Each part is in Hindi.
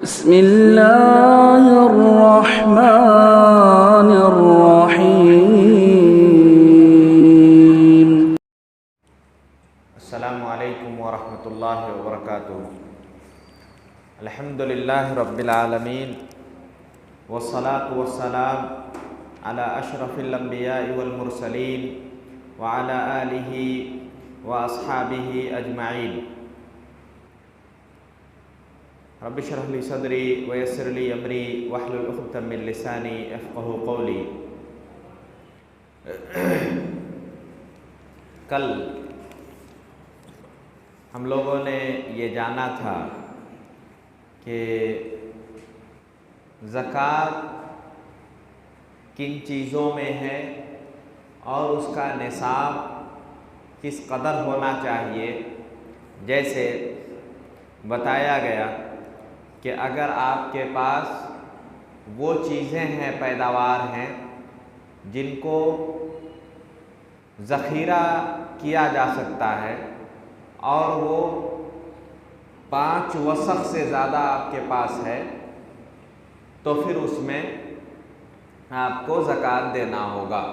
बिस्मिल्लाहिर्रहमानिर्रहीम। अस्सलामुअलैकुम वरहमतुल्लाहि वबरकातुहू। अल्हम्दुलिल्लाहि रब्बिल आलमीन वस्सलातु वस्सलाम अला अशरफिल अंबियाइ वल मुरसलीन व अला आलिहि व अस्हाबिहि अजमाइन। रब्बि इश्रह ली सदरी व यस्सिर ली अमरी वहलुल उक़दतम मिन लिसानी यफ़क़हू क़ौली। कल हम लोगों ने ये जाना था कि ज़कात किन चीज़ों में है और उसका निसाब किस कदर होना चाहिए। जैसे बताया गया कि अगर आपके पास वो चीज़ें हैं, पैदावार हैं जिनको ज़ख़ीरा किया जा सकता है और वो 5 वसक़ से ज़्यादा आपके पास है, तो फिर उसमें आपको ज़कात देना होगा।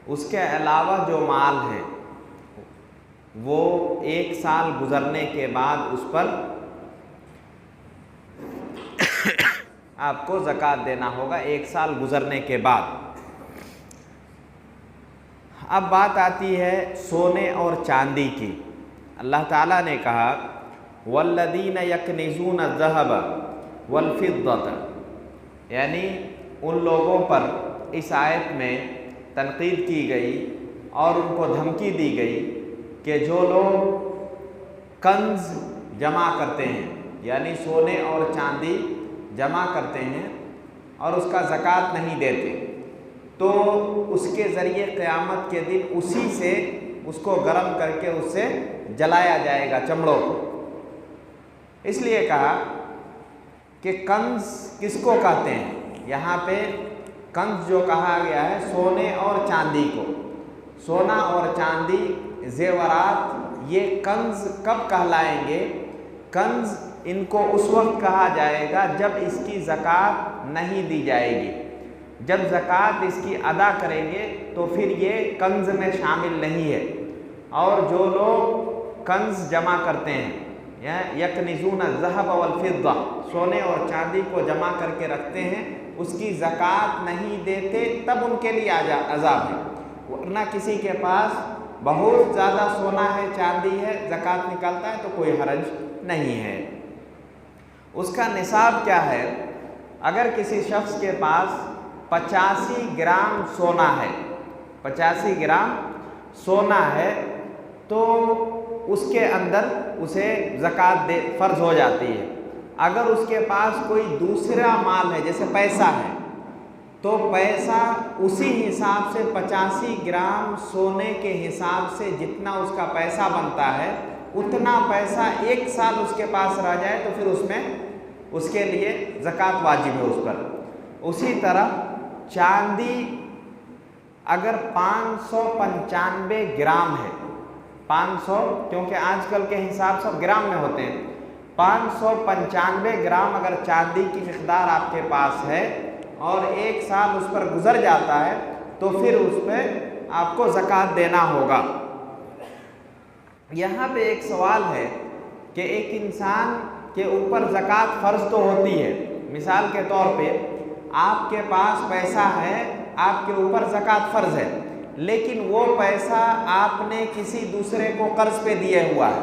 उसके अलावा जो माल है वो 1 साल गुज़रने के बाद उस पर आपको ज़कात देना होगा, 1 साल गुज़रने के बाद। अब बात आती है सोने और चांदी की। अल्लाह ताला ने कहा वल्लदीन यकनिज़ून ज़हब वल फ़िद्दत, यानी उन लोगों पर इस आयत में तनक़ीद की गई और उनको धमकी दी गई कि जो लोग कंज़ जमा करते हैं, यानी सोने और चांदी जमा करते हैं और उसका ज़कात नहीं देते, तो उसके ज़रिए क़यामत के दिन उसी से उसको गर्म करके उससे जलाया जाएगा चमड़ों को। इसलिए कहा कि कंज़ किसको कहते हैं। यहाँ पे कंज़ जो कहा गया है सोने और चांदी को। सोना और चांदी, ज़ेवरात, ये कंज़ कब कहलाएंगे? कंज़ इनको उस वक्त कहा जाएगा जब इसकी ज़कात नहीं दी जाएगी। जब ज़कात इसकी अदा करेंगे तो फिर ये कंज़ में शामिल नहीं है। और जो लोग कंज़ जमा करते हैं, यकनिज़ून ज़हब वल फ़िद्दा, सोने और चांदी को जमा करके रखते हैं, उसकी ज़कात नहीं देते, तब उनके लिए अज़ाब है। वरना किसी के पास बहुत ज़्यादा सोना है, चांदी है, ज़कात निकालता है तो कोई हरज नहीं है। उसका निसाब क्या है? अगर किसी शख्स के पास 85 ग्राम सोना है, 85 ग्राम सोना है, तो उसके अंदर उसे ज़कात फ़र्ज़ हो जाती है। अगर उसके पास कोई दूसरा माल है, जैसे पैसा है, तो पैसा उसी हिसाब से 85 ग्राम सोने के हिसाब से जितना उसका पैसा बनता है, उतना पैसा 1 साल उसके पास रह जाए तो फिर उसमें उसके लिए ज़कात वाजिब है उस पर। उसी तरह चांदी अगर 595 ग्राम है, 500, क्योंकि आजकल के हिसाब सब ग्राम में होते हैं, 595 ग्राम अगर चांदी की मिक़दार आपके पास है और 1 साल उस पर गुज़र जाता है तो फिर उस पर आपको ज़कात देना होगा। यहाँ पे एक सवाल है कि एक इंसान के ऊपर ज़कात फ़र्ज़ तो होती है। मिसाल के तौर पे आपके पास पैसा है, आपके ऊपर ज़कात फ़र्ज़ है, लेकिन वो पैसा आपने किसी दूसरे को कर्ज़ पे दिए हुआ है।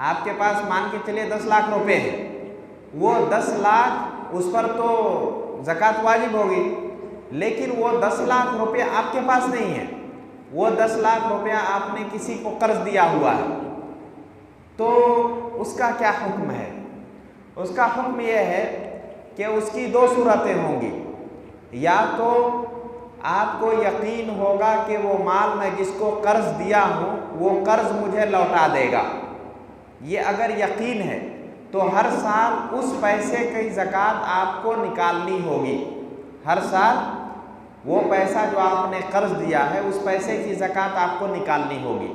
आपके पास मान के चलिए 10 लाख रुपए हैं, वो 10 लाख उस पर तो ज़कात वाजिब होगी, लेकिन वो 10 लाख रुपये आपके पास नहीं है, वो 10 लाख रुपया आपने किसी को कर्ज़ दिया हुआ है। तो उसका क्या हुक्म है? उसका हुक्म यह है कि उसकी 2 सूरतें होंगी। या तो आपको यकीन होगा कि वो माल मैं जिसको कर्ज़ दिया हूँ वो कर्ज़ मुझे लौटा देगा, ये अगर यकीन है तो हर साल उस पैसे की ज़कात आपको निकालनी होगी। हर साल वो पैसा जो आपने कर्ज़ दिया है उस पैसे की ज़कात आपको निकालनी होगी।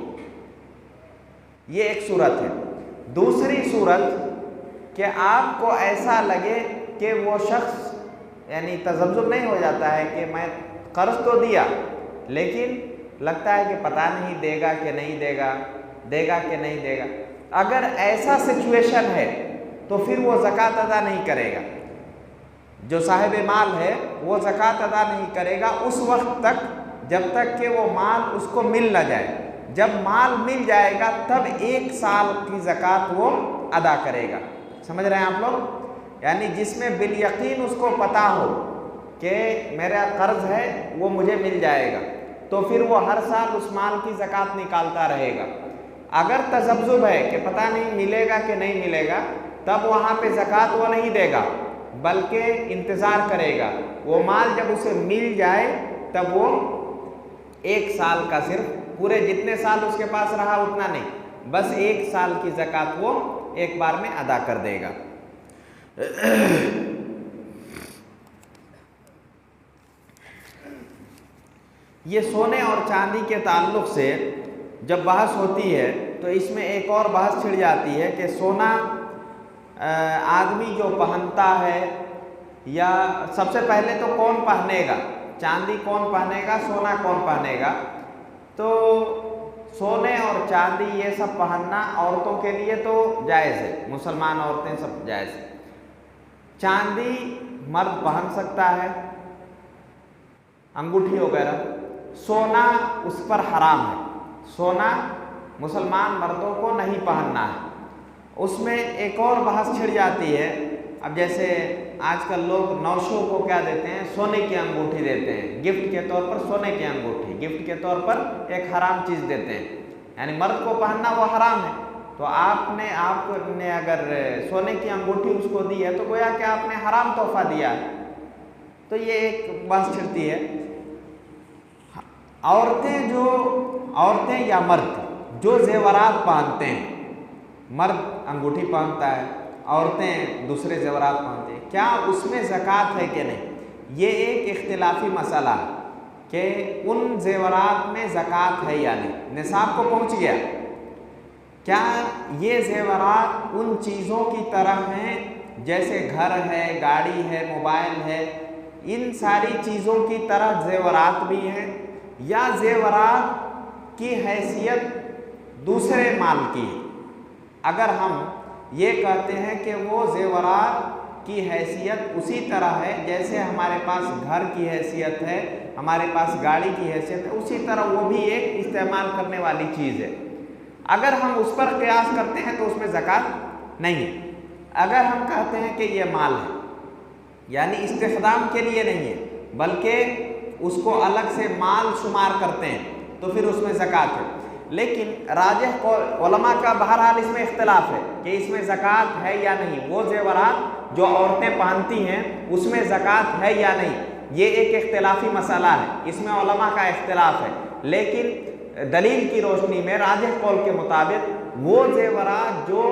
ये एक सूरत है। दूसरी सूरत कि आपको ऐसा लगे कि वो शख्स यानी तज़ब्ज़ुब नहीं हो जाता है कि मैं कर्ज तो दिया लेकिन लगता है कि पता नहीं देगा कि नहीं देगा, देगा कि नहीं देगा। अगर ऐसा सिचुएशन है तो फिर वो ज़कात अदा नहीं करेगा। जो साहिब माल है वो ज़कात अदा नहीं करेगा उस वक्त तक जब तक कि वो माल उसको मिल ना जाए। जब माल मिल जाएगा तब 1 साल की ज़कात वो अदा करेगा। समझ रहे हैं आप लोग? यानी जिसमें बिल यकीन उसको पता हो कि मेरा कर्ज है वो मुझे मिल जाएगा तो फिर वो हर साल उस माल की ज़कात निकालता रहेगा। अगर तज़ब्ज़ुब है कि पता नहीं मिलेगा कि नहीं मिलेगा तब वहाँ पे ज़कात वो नहीं देगा बल्कि इंतज़ार करेगा। वो माल जब उसे मिल जाए तब वो 1 साल का, सिर्फ पूरे जितने साल उसके पास रहा उतना नहीं, बस 1 साल की ज़कात वो एक बार में अदा कर देगा। ये सोने और चांदी के ताल्लुक़ से जब बहस होती है तो इसमें एक और बहस छिड़ जाती है कि सोना आदमी जो पहनता है या सबसे पहले तो कौन पहनेगा, चांदी कौन पहनेगा, सोना कौन पहनेगा। तो सोने और चांदी ये सब पहनना औरतों के लिए तो जायज़ है, मुसलमान औरतें सब जायज़ है। चांदी मर्द पहन सकता है, अंगूठी वगैरह। सोना उस पर हराम है, सोना मुसलमान मर्दों को नहीं पहनना है। उसमें एक और बहस छिड़ जाती है। अब जैसे आजकल लोग नौशों को क्या देते हैं, सोने की अंगूठी देते हैं, गिफ्ट के तौर पर सोने की अंगूठी, गिफ्ट के तौर पर एक हराम चीज़ देते हैं, यानी मर्द को पहनना वो हराम है। तो आपने अगर सोने की अंगूठी उसको दी है तो गोया कि आपने हराम तोहफा दिया है। तो ये एक बहस छिड़ती है। औरतें या मर्द जो जेवरात पहनते हैं, मर्द अंगूठी पहनता है, औरतें दूसरे जेवरात पहनते हैं, क्या उसमें ज़कात है कि नहीं, ये एक इख्तिलाफी मसला है कि उन जेवरात में ज़कात है या नहीं। निसाब को पहुंच गया, क्या ये जेवरात उन चीज़ों की तरह हैं जैसे घर है, गाड़ी है, मोबाइल है, इन सारी चीज़ों की तरह जेवरात भी हैं, या जेवरात की हैसियत दूसरे माल की है। अगर हम ये कहते हैं कि वो जेवरात की हैसियत उसी तरह है जैसे हमारे पास घर की हैसियत है, हमारे पास गाड़ी की हैसियत है, उसी तरह वो भी एक इस्तेमाल करने वाली चीज़ है, अगर हम उस पर क़यास करते हैं तो उसमें ज़कात नहीं है। अगर हम कहते हैं कि ये माल है, यानी इस्तेख़दाम के लिए नहीं है बल्कि उसको अलग से माल शुमार करते हैं, तो फिर उसमें ज़कात है। लेकिन राजिह को उलमा का बहरहाल इसमें इख्तिलाफ है कि इसमें ज़कात है या नहीं। वो जेवरात जो औरतें पहनती हैं उसमें ज़कात है या नहीं, ये एक इख्तिलाफी मसला है, इसमें उलमा का इख्तिलाफ है। लेकिन दलील की रोशनी में राजिह कौल के मुताबिक वो जेवरात जो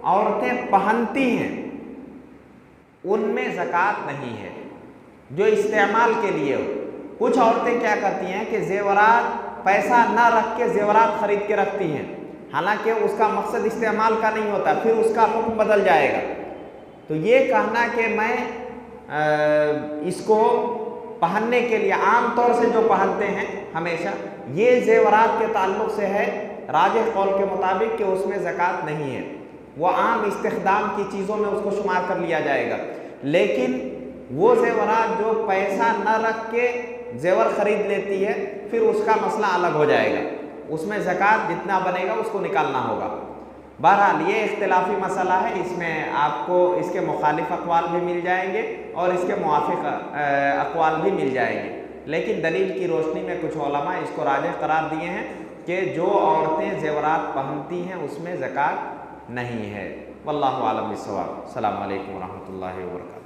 औरतें पहनती हैं उनमें ज़कात नहीं है, जो इस्तेमाल के लिए हो। कुछ औरतें क्या करती हैं कि जेवरात पैसा न रख के जेवरात ख़रीद के रखती हैं, हालांकि उसका मकसद इस्तेमाल का नहीं होता, फिर उसका हुक्म बदल जाएगा। तो ये कहना कि मैं इसको पहनने के लिए आम तौर से जो पहनते हैं हमेशा, ये जेवरात के ताल्लुक़ से है राजिह कौल के मुताबिक कि उसमें ज़कात नहीं है, वो आम इस्तेख़दाम की चीज़ों में उसको शुमार कर लिया जाएगा। लेकिन वो जेवरात जो पैसा न रख के जेवर ख़रीद लेती है फिर उसका मसला अलग हो जाएगा, उसमें ज़कात जितना बनेगा उसको निकालना होगा। बहरहाल ये इख्तिलाफी मसला है, इसमें आपको इसके मुखालिफ अक़वाल भी मिल जाएंगे और इसके मुआफ़िक़ अक़वाल भी मिल जाएंगे। लेकिन दलील की रोशनी में कुछ उलमा इसको राजिह करार दिए हैं कि जो औरतें जेवरात पहनती हैं उसमें ज़कात नहीं है। वल्लाहु आलम बिस्सवाब। अस्सलामु अलैकुम व रहमतुल्लाहि व बरकातुहू।